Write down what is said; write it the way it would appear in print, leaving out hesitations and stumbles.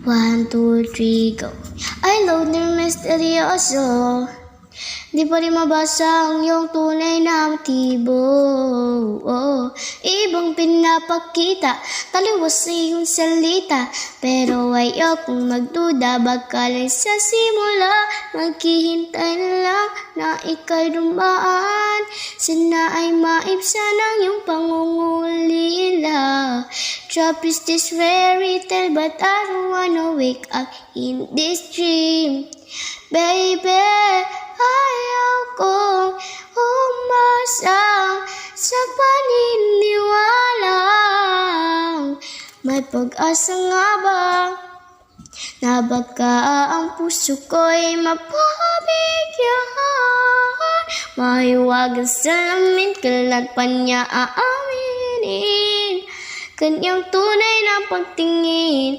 1, 2, 3, go. Ay, loner misteryoso, di pa rin mabasa ang iyong tunay na motibo. Ibang pinapakita, taliwas sa iyong salita, pero ayokong magduda, baka lang sa simula, maghihintay na lang na ika'y dumaan. Sana ay maibsan ang iyong pangungulila. Trap is this fairy tale, but I don't wanna wake up in this dream. Baby, ayaw kong umasa sa paniniwalang may pag-asa nga ba na baka ang puso ko'y mapabigyan. Mahiwagan sa lamin, kailan pa niya aaminin kanyang tunay na pagtingin.